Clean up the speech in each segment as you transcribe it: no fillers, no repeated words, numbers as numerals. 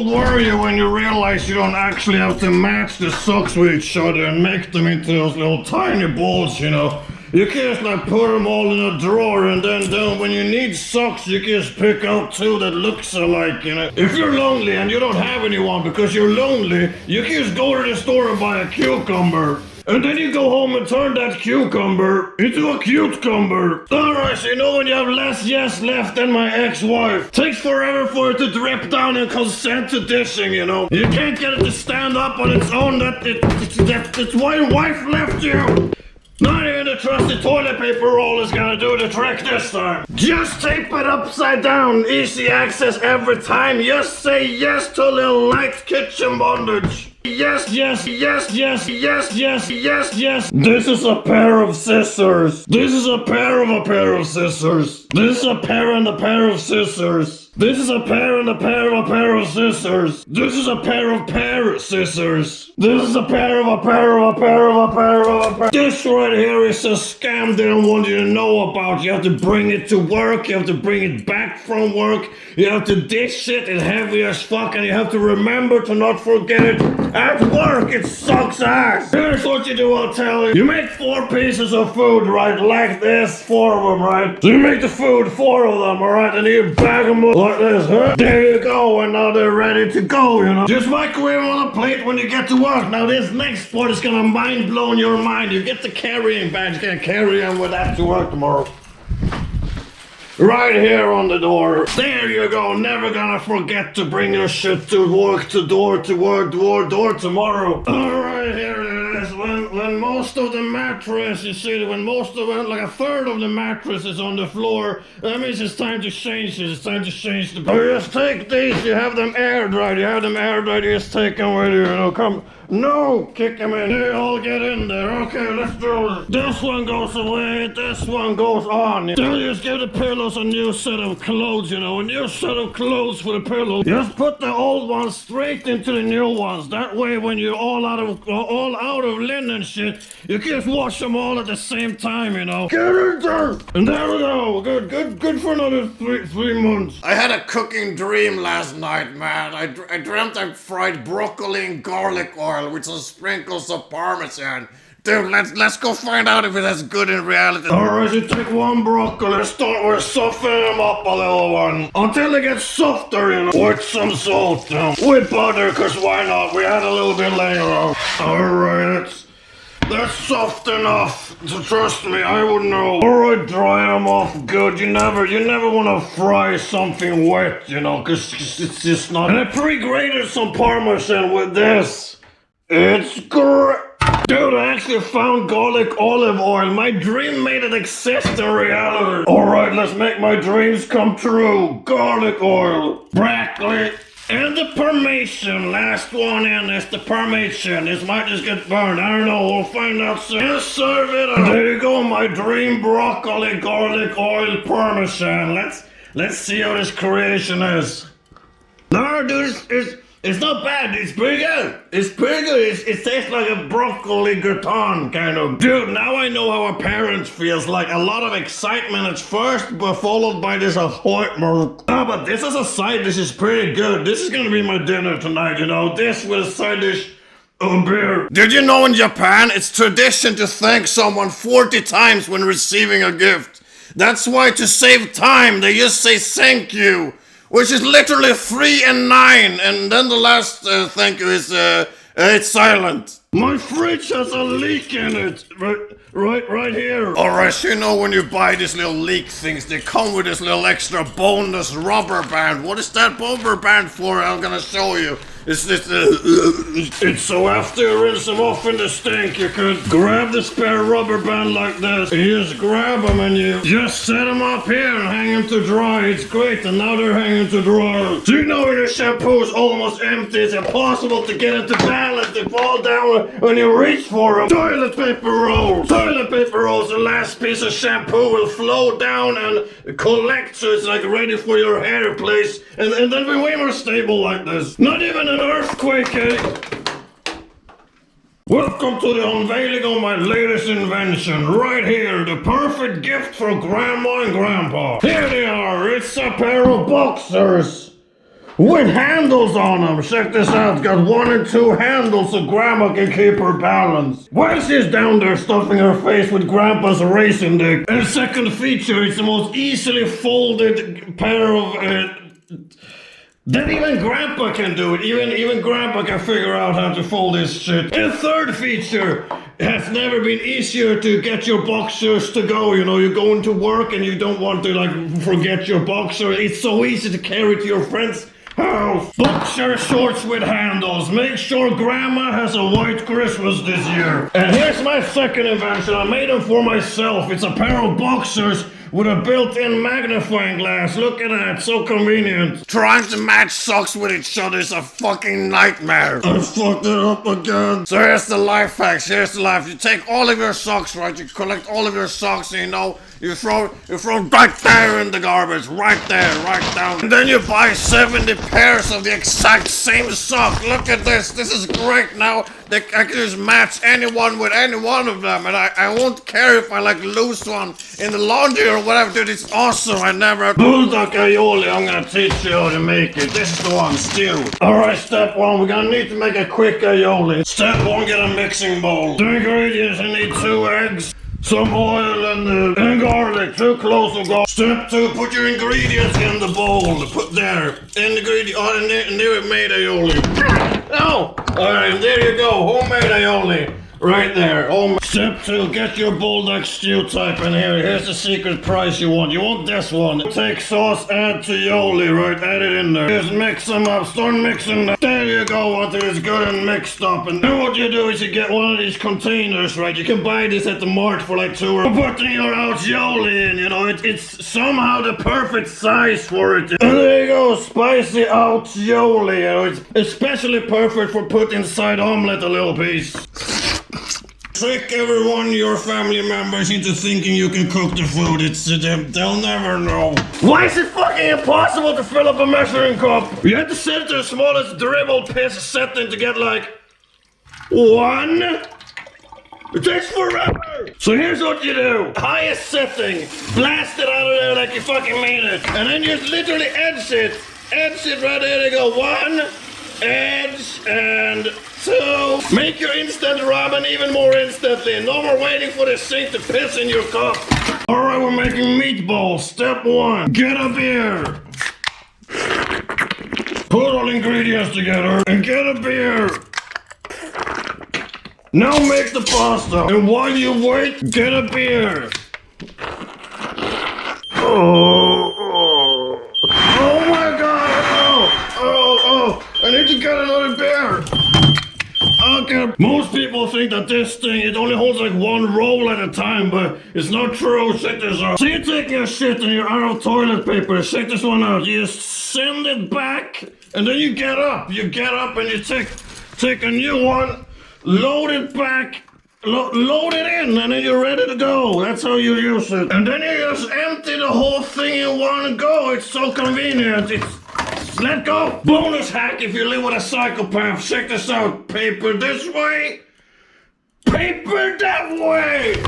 old were you when you realized you don't actually have to match the socks with each other and make them into those little tiny balls, you know? You can't like put them all in a drawer and then when you need socks you just pick out two that looks alike, you know? If you're lonely and you don't have anyone because you're lonely, you can just go to the store and buy a cucumber. And then you go home and turn that cucumber into a cucumber. Alright, so you know when you have less yes left than my ex-wife. Takes forever for it to drip down and consent to dishing, you know. You can't get it to stand up on its own. That's why your wife left you. Not even the trusty toilet paper roll is gonna do the trick this time. Just tape it upside down. Easy access every time. Just say yes to a little light kitchen bondage. Yes, yes, yes, yes, yes, yes, yes, yes. This is a pair of scissors. This is a pair of scissors. This is a pair and a pair of scissors. This is a pair and a pair of a pair of scissors. This is a pair of scissors. This is a pair of a pair of a pair of a pair of a pair. This right here is a scam they don't want you to know about. You have to bring it to work. You have to bring it back from work. You have to dish it. It's heavy as fuck and you have to remember to not forget it at work. It sucks ass. Here's what you do, I'll tell you. You make 4 pieces of food, right? Like this, 4 of them, right? So you make the food, 4 of them, alright? And you bag them up like this, huh? There you go, and now they're ready to go, you know? Just microwave them on a plate when you get to work. Now this next part is gonna mind blow your mind. You get the carrying bag, you can carry them with that to work tomorrow. Right here on the door. There you go. Never gonna forget to bring your shit to work, to door tomorrow. Alright, here it is. When most of the mattress, you see, when most of it, like a third of the mattress is on the floor, that means it's time to change it. It's time to change the bed. Just take these, you have them aired right. You have them aired right, you just take them with you, you know, come. No, kick them in. They all get in there. Okay, let's do it. This one goes away, this one goes on. Then you just give the pillows a new set of clothes, you know, a new set of clothes for the pillow. Just put the old ones straight into the new ones. That way, when you're all out of linen shit, you can just wash them all at the same time, you know. Get in there. And there we go. Good for another three months. I had a cooking dream last night, man. I dreamt I fried broccoli and garlic oil with some sprinkles of parmesan. Dude, let's go find out if it is good in reality. Alright, you take one broccoli, start with softening them up a little one. Until they get softer, you know. With some salt, you know. With butter, cause why not? We had a little bit later on. Alright, that's soft enough. So trust me, I would know. Alright, dry them off good. You never want to fry something wet, you know, cause it's just not. And I pre-grated some parmesan with this. It's great. Dude, I actually found garlic olive oil. My dream made it exist in reality. Alright, let's make my dreams come true. Garlic oil, broccoli, and the parmesan. Last one in is the parmesan. This might just get burned. I don't know. We'll find out soon. And serve it up. There you go, my dream broccoli, garlic oil, parmesan. Let's see how this creation is. No, dude, it's not bad. It's pretty good. It's pretty good. It tastes like a broccoli gratin, kind of. Dude, now I know how a parent feels. Like a lot of excitement at first, but followed by this appointment. Ah, but this as a side dish is pretty good. This is gonna be my dinner tonight, you know. This with a side dish of beer. Did you know in Japan, it's tradition to thank someone 40 times when receiving a gift? That's why to save time, they just say thank you. Which is literally 3 and 9, and then the last thank you is it's silent. My fridge has a leak in it, right here. Alright, so you know when you buy these little leak things, they come with this little extra bonus rubber band. What is that rubber band for? I'm gonna show you. It's so after you rinse them off in the stink, you could grab the spare rubber band like this. You just grab them and you just set them up here and hang them to dry. It's great, and now they're hanging to dry. So you know when your shampoo is almost empty, it's impossible to get into balance. They fall down when you reach for them. Toilet paper rolls. Toilet paper rolls, the last piece of shampoo will flow down and collect, so it's like ready for your hair place. And then be way more stable like this. Not even an earthquake, eh? Welcome to the unveiling of my latest invention. Right here, the perfect gift for Grandma and Grandpa. Here they are. It's a pair of boxers. with handles on them. Check this out. It's got 1 and 2 handles so Grandma can keep her balance while she's down there stuffing her face with Grandpa's racing dick. And the second feature, it's the most easily folded pair of... Then even Grandpa can do it. Even Grandpa can figure out how to fold this shit. And the third feature, it has never been easier to get your boxers to go. You know, you're going to work and you don't want to like forget your boxer. It's so easy to carry to your friend's house. Boxer shorts with handles. Make sure Grandma has a white Christmas this year. And here's my second invention. I made them for myself. It's a pair of boxers with a built-in magnifying glass. Look at that, so convenient. Trying to match socks with each other is a fucking nightmare. I fucked it up again. So here's the life hacks, here's the life. You take all of your socks, right? You collect all of your socks and you know, you throw right there in the garbage. Right there, right down. And then you buy 70 pairs of the exact same sock. Look at this, this is great now. I can just match anyone with any one of them. And I won't care if I like lose one in the laundry or whatever. Dude, it's awesome. I never... Bulldog aioli, I'm gonna teach you how to make it. This is the one, stew. Alright, step 1, we're gonna need to make a quick aioli. Step 1, get a mixing bowl. The ingredients, you need 2 eggs, some oil and garlic, 2 cloves of garlic. Step 2, put your ingredients in the bowl. Put there. And there it made aioli. Oh! Alright, there you go. Homemade aioli. Right there. Step 2, get your bulldog stew type in here. Here's the secret price you want. You want this one. Take sauce, add to aioli, right? Add it in there. Just mix them up. Start mixing them. There you go, until it's good and mixed up. And then what you do is you get one of these containers, right? You can buy this at the mart for like $2 or putting your out aioli in, you know. It's somehow the perfect size for it. And there you go, spicy out aioli. You know, it's especially perfect for putting inside omelet a little piece. Trick everyone, your family members, into thinking you can cook the food. They'll never know. Why is it fucking impossible to fill up a measuring cup? You have to set it to the smallest dribble piss setting to get like 1. It takes forever. So here's what you do. Highest setting. Blast it out of there like you fucking mean it. And then you just literally edge it. Edge it right there. You go 1, edge, and 2. Make your instant ramen even more instantly. No more waiting for the sink to piss in your cup. Alright, we're making meatballs. Step 1. Get a beer. Put all ingredients together and get a beer. Now make the pasta. And while you wait, get a beer. Oh my god. Oh. I need to get another beer. Okay. Most people think that this thing, it only holds like 1 roll at a time, but it's not true. Check this out. So you're taking a shit and you're out of toilet paper. Check this one out. You just send it back, and then you get up. You get up and you take a new one, load it back, load it in, and then you're ready to go. That's how you use it. And then you just empty the whole thing in one go. It's so convenient. Let go. Bonus hack if you live with a psychopath. Check this out. Paper this way. Paper that way.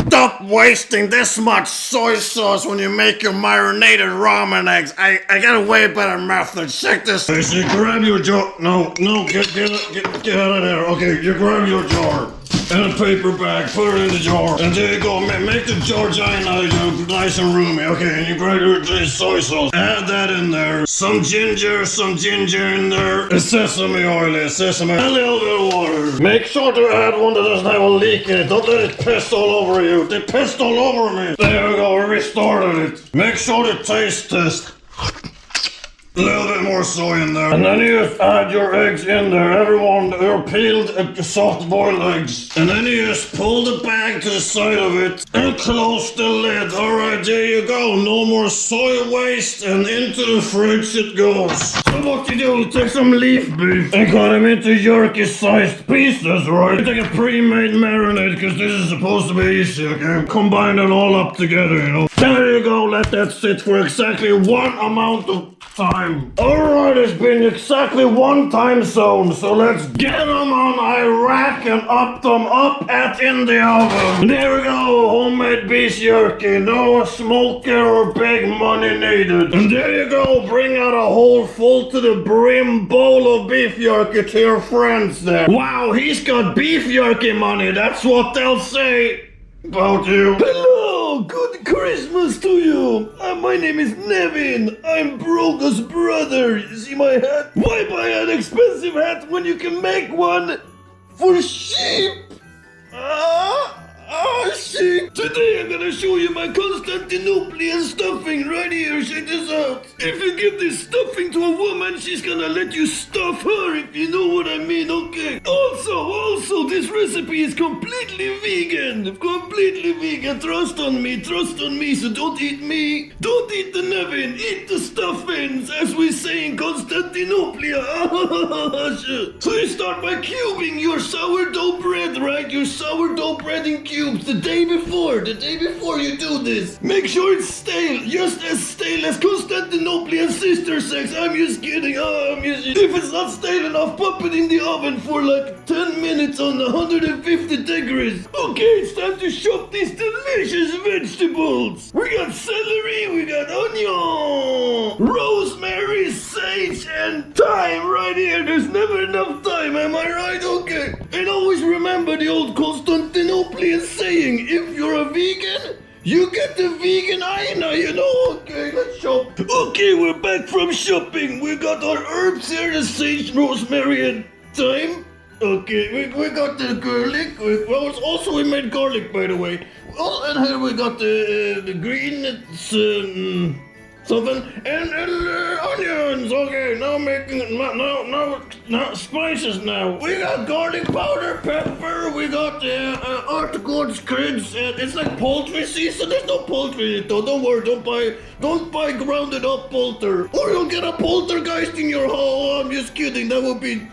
Stop wasting this much soy sauce when you make your marinated ramen eggs. I got a way better method. Check this. I say grab your jar. No, get out of there. Okay, you grab your jar. And a paper bag, put it in the jar. And there you go, make the jar giant nice and roomy. Okay, and you grab your soy sauce. Add that in there. Some ginger in there. And sesame oil, sesame. A little bit of water. Make sure to add one that doesn't have a leak in it. Don't let it piss all over you. They pissed all over me. There we go, we restarted it. Make sure to taste test. A little bit more soy in there. And then you just add your eggs in there. Everyone, they're peeled soft boiled eggs. And then you just pull the bag to the side of it and close the lid. Alright, there you go. No more soy waste, and into the fridge it goes. So what you do, you take some leaf beef and cut them into jerky sized pieces, right? You take a pre-made marinade, because this is supposed to be easy, okay? Combine it all up together, you know. There you go, let that sit for exactly one amount of time. Alright, it's been exactly one time zone, so let's get them on Iraq and up them up at in the oven. There we go, homemade beef jerky, no smoker or big money needed. And there you go, bring out a whole full to the brim bowl of beef jerky to your friends there. Wow, he's got beef jerky money, that's what they'll say about you. Hello, good Christmas to you. My name is Nevin. I'm Brogus' brother. You see my hat? Why buy an expensive hat when you can make one for cheap? Cheap. Today I'm gonna show you my Constantinopolitan stuffing right here. Check this out. If you give this stuffing to a woman, she's gonna let you stuff her, if you know what I mean, okay? Also, this recipe is completely vegan. Completely vegan. Trust on me, so don't eat me. Don't eat the Nevin, eat the stuffings, as we say in Constantinople. So you start by cubing your sourdough bread, right? Your sourdough bread in cubes the day before you do this. Make sure it's stale, just as stale as Constantinopolitan sister sex. I'm just kidding. If it's not stale enough, pop it in the oven for like 10 minutes on 150 degrees. Okay, it's time to chop these delicious vegetables. We got celery, we got onion, rosemary, sage, and thyme right here. There's never enough time, am I right? Okay. And always remember the old Constantinopolitan saying, if you're a vegan, you get the vegan hyena, you know? Okay, let's shop. Okay, we're back from shopping. We got our herbs here, the sage, rosemary, and thyme. Okay, we got the garlic. We made garlic, by the way. Oh, and here we got the green, something, and onions. Okay, now spices now. We got garlic powder, pepper. We got articles, curds. It's like poultry season. There's no poultry in it though. Don't worry. Don't buy grounded up poultry, or you'll get a poltergeist in your home. I'm just kidding. That would be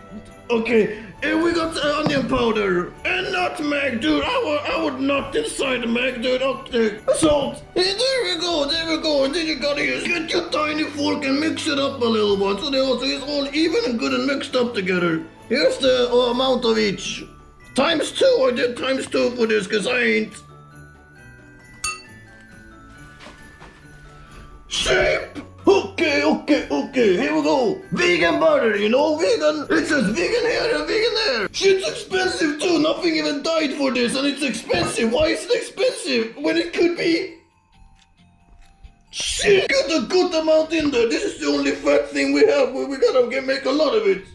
okay. And we got onion powder and nutmeg, dude. I would nut inside the mag, dude. Okay. Salt. Hey, there we go. And then you gotta get your tiny fork and mix it up a little one, so it's all even and good and mixed up together. Here's the amount of each. Times 2. I did times 2 for this, cause I ain't. Shape. Okay, here we go. Vegan butter, you know, vegan. It says vegan here and vegan there. Shit's expensive too, nothing even died for this, and it's expensive. Why is it expensive when it could be? Shit, get a good amount in there. This is the only fat thing we have. We gotta make a lot of it.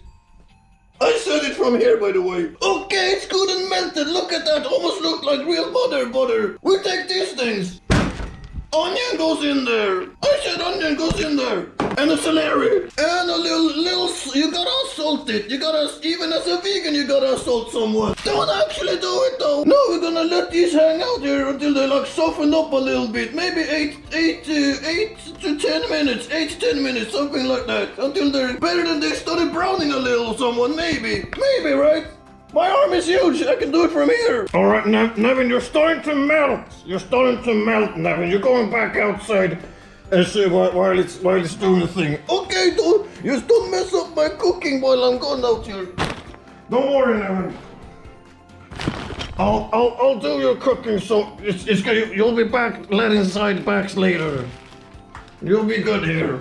I said it from here, by the way. Okay, it's good and melted. Look at that, almost looked like real butter. We take these things. Onion goes in there. I said onion goes in there. And a celery. And a little, you gotta salt it. You gotta, even as a vegan, you gotta salt somewhat. Don't actually do it though. No, we're gonna let these hang out here until they like soften up a little bit. Maybe 8 to 10 minutes. 8 to 10 minutes, something like that. Until they're better than they started browning a little, someone, maybe, right? My arm is huge. I can do it from here. All right, Nevin, you're starting to melt. Nevin. You're going back outside and see while it's doing the thing. Okay, just don't mess up my cooking while I'm gone out here. Don't worry, Nevin. I'll do your cooking, so you'll be back let inside backs later. You'll be good here.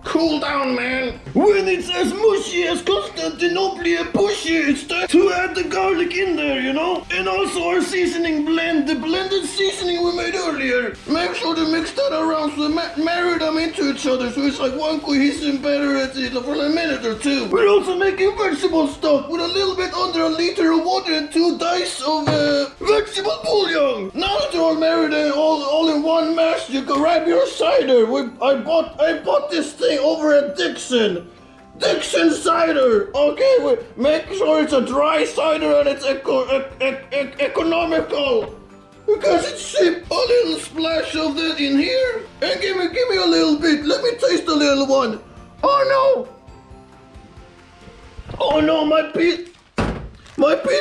Cool down, man. When it's as mushy as Constantinopolitan pushy, it's time to add the garlic in there, you know? And also our seasoning blend, the blended seasoning we made earlier. Make sure to mix that around so marry them into each other so it's like one cohesive batter for a minute or two. We're also making vegetable stock with a little bit under a liter of water and 2 dice of vegetable bouillon. Now that they're all marinated all in one mash, you can grab your cider. I bought this thing over at Dixon cider. Okay, make sure it's a dry cider and it's economical because it's cheap. A little splash of that in here and give me a little bit. Let me taste a little one. Oh no, my piece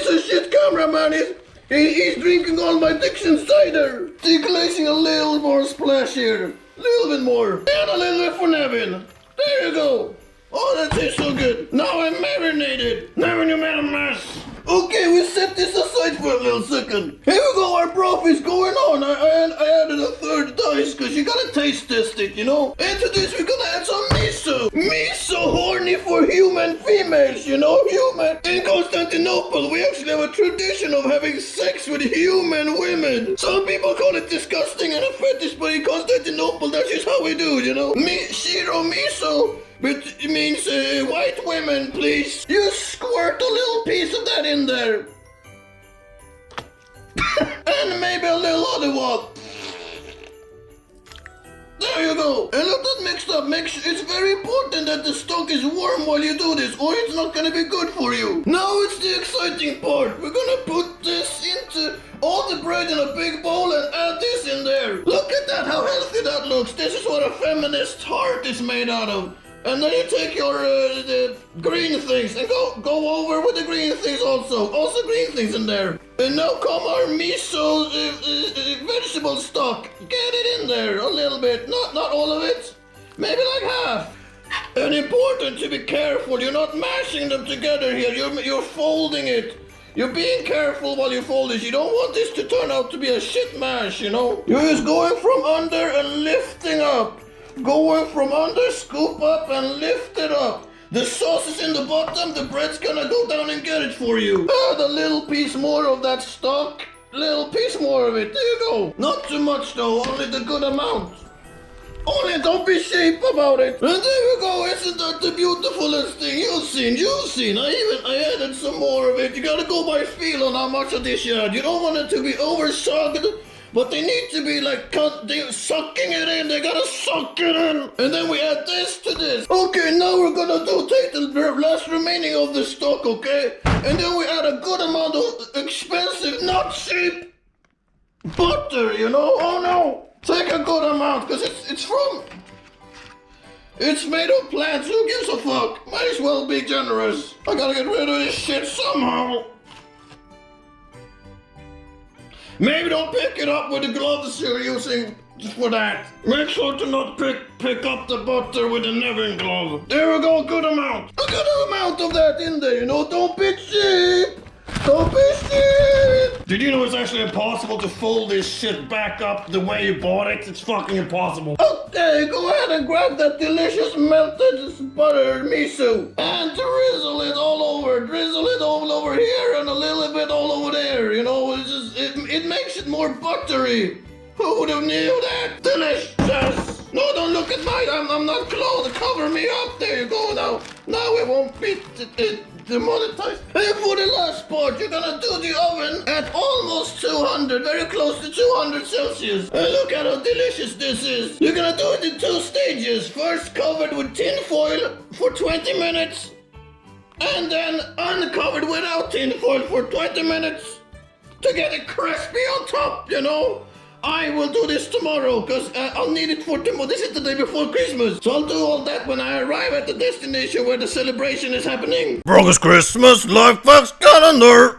of shit cameraman is He's drinking all my Dixon cider. Deglazing a little more splash here. A little bit more. And a little bit for Nevin. There you go. Oh, that tastes so good. Now I'm marinated. Nevin, you made a mess. Okay, we set this aside for a little second. Here we go, our broth is going on. I added a third dice because you gotta taste test it, you know? And to this, we're gonna add some miso. Miso horny for human females, you know? Human. In Constantinople, we actually have a tradition of having sex with human women. Some people call it disgusting and a fetish, but in Constantinople, that's just how we do, you know? Shiro miso. But it means white women, please. You squirt a little piece of that in there. And maybe a little olive oil. There you go. And let that mixed up. It's very important that the stock is warm while you do this, or it's not gonna be good for you. Now it's the exciting part. We're gonna put this into all the bread in a big bowl and add this in there. Look at that, how healthy that looks. This is what a feminist heart is made out of. And then you take your the green things and go over with the green things also. Also green things in there. And now come our miso vegetable stock. Get it in there a little bit. Not all of it. Maybe like half. And important to be careful. You're not mashing them together here. You're folding it. You're being careful while you fold this. You don't want this to turn out to be a shit mash, you know? You're just going from under and lifting up. Going from under, scoop up and lift it up. The sauce is in the bottom, the bread's gonna go down and get it for you. Add a little piece more of that stock. Little piece more of it, there you go. Not too much though, only the good amount. Only don't be cheap about it. And there you go, isn't that the beautifulest thing you've seen? I added some more of it. You gotta go by feel on how much of this you add. You don't want it to be oversucked. But they need to be like they're sucking it in. They gotta suck it in. And then we add this to this. Okay, now we're gonna take the last remaining of the stock, okay? And then we add a good amount of expensive, not cheap butter, you know? Oh no! Take a good amount, because it's made of plants. Who gives a fuck? Might as well be generous. I gotta get rid of this shit somehow. Maybe don't pick it up with the gloves you're using for that. Make sure to not pick up the butter with the Nevin glove. There we go, good amount. A good amount of that in there, you know. Don't be cheap. Don't be cheap. Did you know it's actually impossible to fold this shit back up the way you bought it? It's fucking impossible. Okay, go ahead and grab that delicious melted butter miso and drizzle it all over. Drizzle it all over here and a little bit all over there. You know, it makes it more buttery. Who would have knew that? Delicious. No, don't look at mine. I'm not close. Cover me up. There you go now. Now it won't be demonetized. And for the last part, you're gonna do the oven at almost 200, very close to 200 Celsius. And look at how delicious this is. You're gonna do it in 2 stages. First covered with tin foil for 20 minutes. And then uncovered without tin foil for 20 minutes. To get it crispy on top, you know. I will do this tomorrow because I'll need it for tomorrow. This is the day before Christmas. So I'll do all that when I arrive at the destination where the celebration is happening. Brogus Christmas Lifehacks calendar.